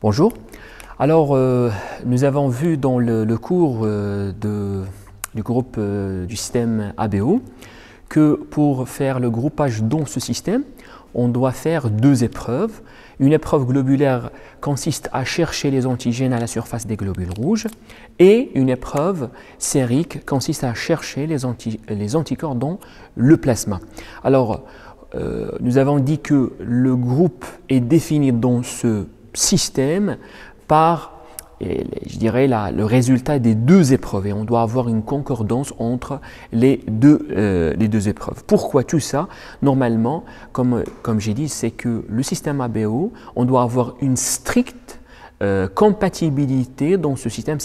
Bonjour. Alors, nous avons vu dans le cours du groupe du système ABO que pour faire le groupage dans ce système, on doit faire deux épreuves. Une épreuve globulaire consiste à chercher les antigènes à la surface des globules rouges et une épreuve sérique consiste à chercher les anticorps dans le plasma. Alors, nous avons dit que le groupe est défini dans ce système par, je dirais, le résultat des deux épreuves et on doit avoir une concordance entre les deux épreuves. Pourquoi tout ça? Normalement, comme j'ai dit, c'est que le système ABO, on doit avoir une stricte compatibilité dans ce système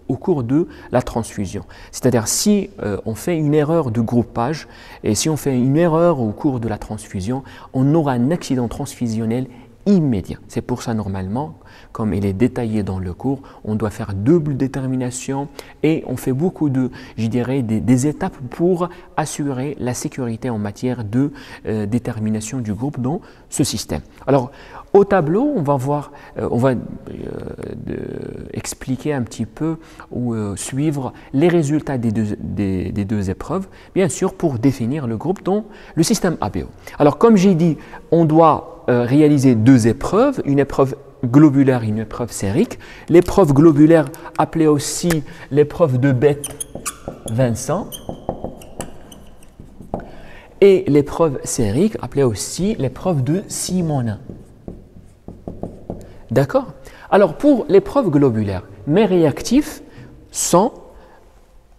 au cours de la transfusion. C'est-à-dire si on fait une erreur de groupage et si on fait une erreur au cours de la transfusion, on aura un accident transfusionnel immédiat. C'est pour ça normalement, comme il est détaillé dans le cours, on doit faire double détermination et on fait beaucoup de, je dirais, des étapes pour assurer la sécurité en matière de détermination du groupe dans ce système. Alors, au tableau, on va expliquer un petit peu ou suivre les résultats des deux épreuves, bien sûr pour définir le groupe dans le système ABO. Alors, comme j'ai dit, on doit réaliser deux épreuves, une épreuve globulaire et une épreuve sérique. L'épreuve globulaire, appelée aussi l'épreuve de Bett-Vincent, et l'épreuve sérique, appelée aussi l'épreuve de Simonin. D'accord? Alors, pour l'épreuve globulaire, mes réactifs sont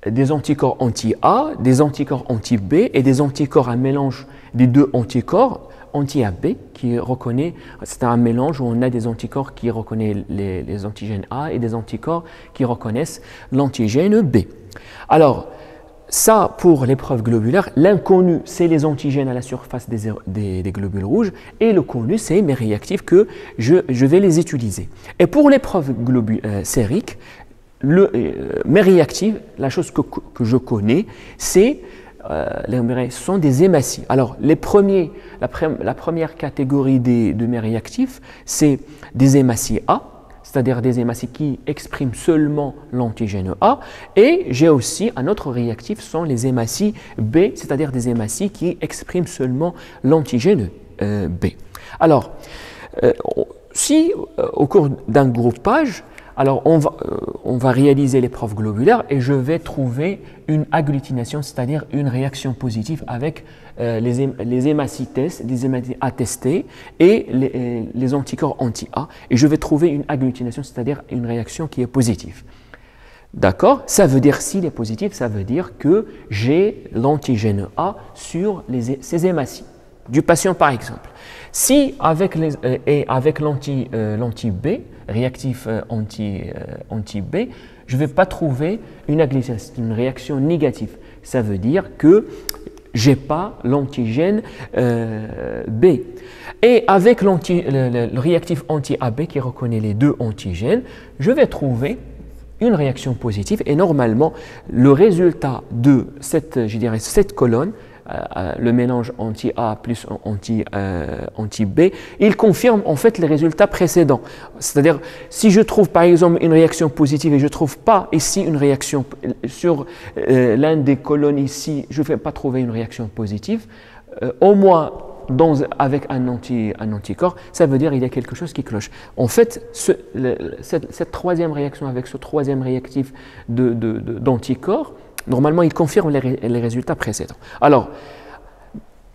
des anticorps anti-A, des anticorps anti-B et des anticorps à mélange des deux anticorps anti-AB qui reconnaît, c'est un mélange où on a des anticorps qui reconnaissent les antigènes A et des anticorps qui reconnaissent l'antigène B. Alors, ça pour l'épreuve globulaire, l'inconnu c'est les antigènes à la surface des globules rouges et le connu c'est mes réactifs que je vais les utiliser. Et pour l'épreuve sérique, mes réactifs, la chose que je connais, c'est sont des hématies. Alors, la première catégorie de mes réactifs, c'est des hématies A, c'est-à-dire des hématies qui expriment seulement l'antigène A, et j'ai aussi un autre réactif, sont les hématies B, c'est-à-dire des hématies qui expriment seulement l'antigène B. Alors, si au cours d'un groupage, alors on va réaliser l'épreuve globulaire et je vais trouver une agglutination, c'est-à-dire une réaction positive avec les hématies les hématies attestées et les anticorps anti-A. Et je vais trouver une agglutination, c'est-à-dire une réaction qui est positive. D'accord? Ça veut dire, s'il est positif, ça veut dire que j'ai l'antigène A sur ces hématies du patient par exemple. Si avec l'anti-B, réactif anti-B, je ne vais pas trouver une agglutination, une réaction négative. Ça veut dire que je n'ai pas l'antigène B. Et avec le réactif anti-AB qui reconnaît les deux antigènes, je vais trouver une réaction positive et normalement le résultat de cette colonne, le mélange anti-A plus anti-B, il confirme en fait les résultats précédents. C'est-à-dire, si je trouve par exemple une réaction positive et je ne trouve pas ici une réaction sur l'un des colonnes ici, je ne vais pas trouver une réaction positive, au moins avec un anticorps, ça veut dire qu'il y a quelque chose qui cloche. En fait, cette troisième réaction avec ce troisième réactif d'anticorps, normalement, il confirme les résultats précédents. Alors,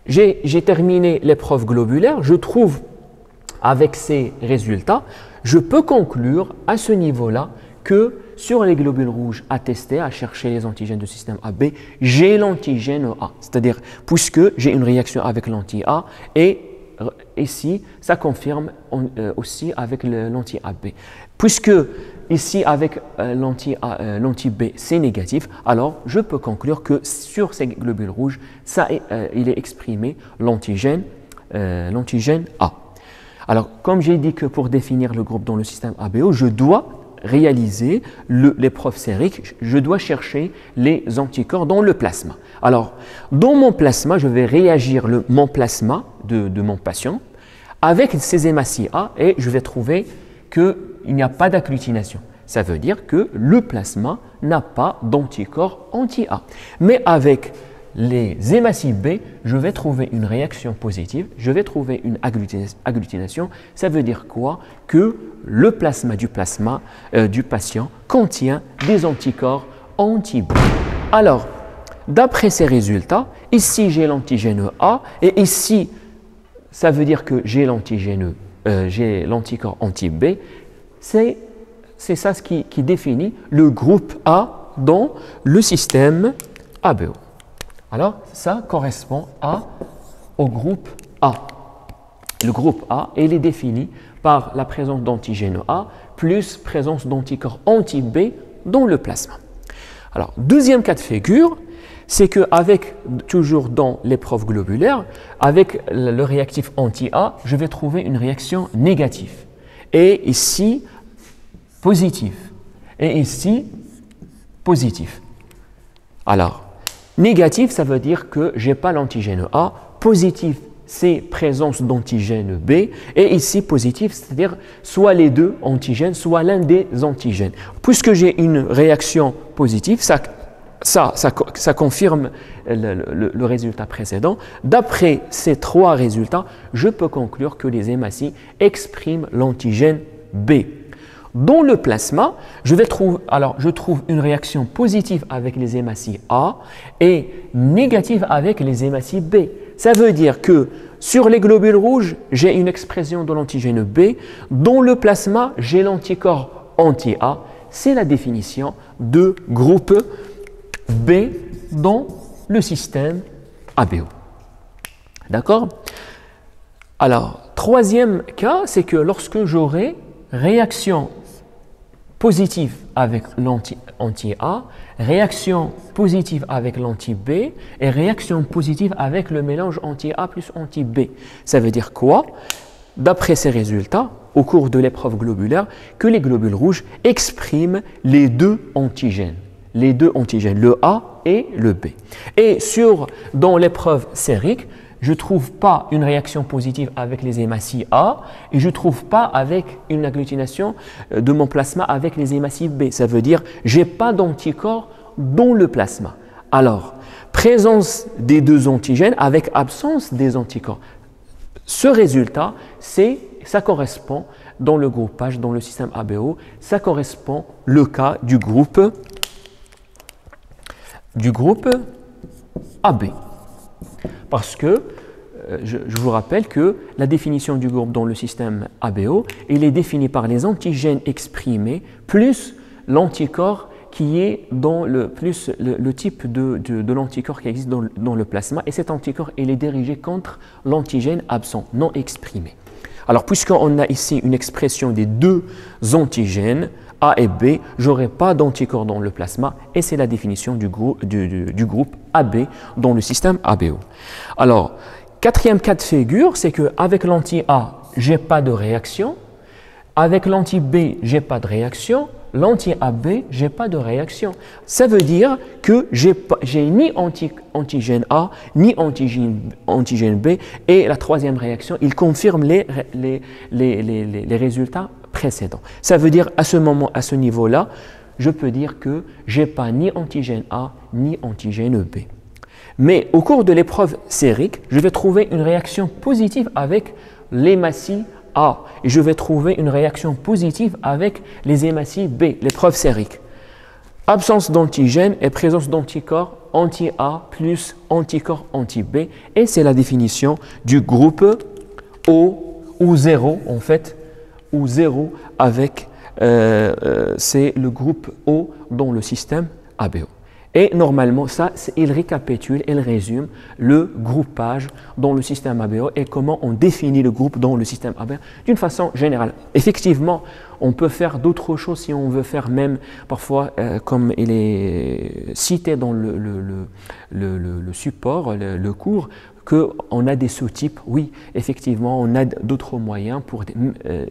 j'ai terminé l'épreuve globulaire. Je trouve, avec ces résultats, je peux conclure à ce niveau-là que sur les globules rouges attestés à chercher les antigènes du système AB, j'ai l'antigène A. C'est-à-dire, puisque j'ai une réaction avec l'anti-A et ici, ça confirme aussi avec l'anti-AB. Puisque ici, avec l'anti-B, c'est négatif, alors je peux conclure que sur ces globules rouges, il est exprimé l'antigène A. Alors, comme j'ai dit que pour définir le groupe dans le système ABO, je dois réaliser l'épreuve sérique, je dois chercher les anticorps dans le plasma. Alors, dans mon plasma, je vais réagir mon plasma de mon patient avec ces hématies A et je vais trouver qu'il n'y a pas d'agglutination. Ça veut dire que le plasma n'a pas d'anticorps anti-A. Mais avec les hématies B, je vais trouver une réaction positive, je vais trouver une agglutination. Ça veut dire quoi? Que le plasma du patient contient des anticorps anti-B. Alors, d'après ces résultats, ici j'ai l'antigène A et ici, ça veut dire que j'ai l'anticorps anti-B. C'est ça ce qui définit le groupe A dans le système ABO. Alors, ça correspond au groupe A. Le groupe A, il est défini par la présence d'antigène A plus présence d'anticorps anti-B dans le plasma. Alors, deuxième cas de figure, c'est qu'avec, toujours dans l'épreuve globulaire, avec le réactif anti-A, je vais trouver une réaction négative. Et ici, positif. Et ici, positif. Alors, négatif, ça veut dire que je n'ai pas l'antigène A. Positif, c'est présence d'antigène B. Et ici, positif, c'est-à-dire soit les deux antigènes, soit l'un des antigènes. Puisque j'ai une réaction positive, ça confirme le résultat précédent. D'après ces trois résultats, je peux conclure que les hématies expriment l'antigène B. Dans le plasma, je trouve une réaction positive avec les hématies A et négative avec les hématies B. Ça veut dire que sur les globules rouges, j'ai une expression de l'antigène B. Dans le plasma, j'ai l'anticorps anti-A. C'est la définition de groupe B dans le système ABO. D'accord? Alors, troisième cas, c'est que lorsque j'aurai réaction positive avec l'anti-A, réaction positive avec l'anti-B et réaction positive avec le mélange anti-A plus anti-B. Ça veut dire quoi? D'après ces résultats, au cours de l'épreuve globulaire, que les globules rouges expriment les deux antigènes, le A et le B. Et dans l'épreuve sérique, je ne trouve pas une réaction positive avec les hématies A et je ne trouve pas avec une agglutination de mon plasma avec les hématies B. Ça veut dire que je n'ai pas d'anticorps dans le plasma. Alors, présence des deux antigènes avec absence des anticorps. Ce résultat, ça correspond dans le groupage, dans le système ABO, ça correspond le cas du groupe AB. Parce que, je vous rappelle que la définition du groupe dans le système ABO, il est défini par les antigènes exprimés plus l'anticorps qui est dans le type de l'anticorps qui existe dans le plasma. Et cet anticorps, il est dirigé contre l'antigène absent, non exprimé. Alors, puisqu'on a ici une expression des deux antigènes, A et B, je n'aurai pas d'anticorps dans le plasma et c'est la définition du groupe AB dans le système ABO. Alors, quatrième cas de figure, c'est qu'avec l'anti-A, je n'ai pas de réaction. Avec l'anti-B, je n'ai pas de réaction. L'anti-AB, je n'ai pas de réaction. Ça veut dire que j'ai ni antigène A, ni antigène B. Et la troisième réaction, il confirme les résultats précédents. Ça veut dire à ce niveau-là, je peux dire que je n'ai pas ni antigène A, ni antigène B. Mais au cours de l'épreuve sérique, je vais trouver une réaction positive avec l'hématie A et je vais trouver une réaction positive avec les hématies B, l'épreuve sérique. Absence d'antigène et présence d'anticorps anti-A plus anticorps anti-B et c'est la définition du groupe O ou 0 en fait, ou 0 avec, c'est le groupe O dans le système ABO. Et normalement, ça, il récapitule, il résume le groupage dans le système ABO et comment on définit le groupe dans le système ABO d'une façon générale. Effectivement, on peut faire d'autres choses si on veut faire même parfois, comme il est cité dans le support, le cours, qu'on a des sous-types. Oui, effectivement, on a d'autres moyens pour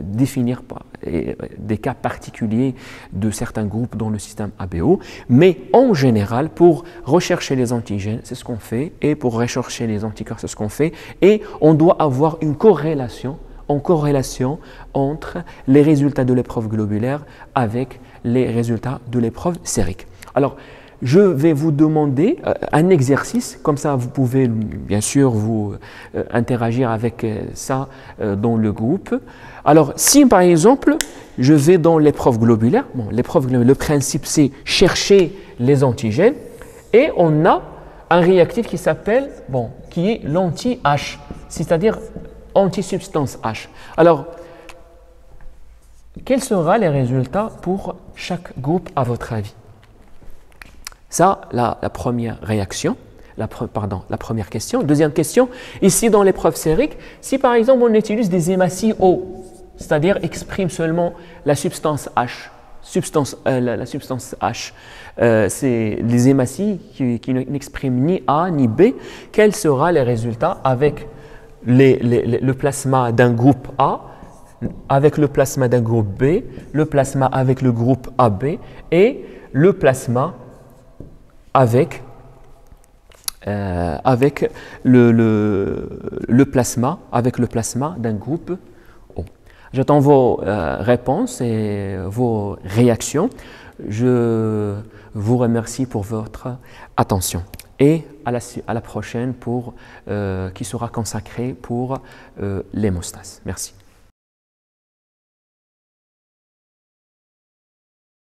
définir des cas particuliers de certains groupes dans le système ABO. Mais en général, pour rechercher les antigènes, c'est ce qu'on fait. Et pour rechercher les anticorps, c'est ce qu'on fait. Et on doit avoir une corrélation en corrélation entre les résultats de l'épreuve globulaire avec les résultats de l'épreuve sérique. Alors, je vais vous demander un exercice, comme ça vous pouvez bien sûr vous interagir avec ça dans le groupe. Alors, si par exemple, je vais dans l'épreuve globulaire, bon, le principe c'est chercher les antigènes et on a un réactif qui s'appelle, bon, qui est l'anti-H, c'est-à-dire anti-substance H. Alors, quels seront les résultats pour chaque groupe à votre avis? Ça, la première réaction, la première question. Deuxième question, ici dans l'épreuve sérique, si par exemple on utilise des hématies O, c'est-à-dire exprime seulement la substance H, la substance H, c'est les hématies qui n'expriment ni A ni B, quels seront les résultats avec le plasma d'un groupe A, avec le plasma d'un groupe B, le plasma avec le groupe AB et le plasma avec le plasma d'un groupe O. J'attends vos réponses et vos réactions. Je vous remercie pour votre attention et à la prochaine qui sera consacrée pour l'hémostase. Merci.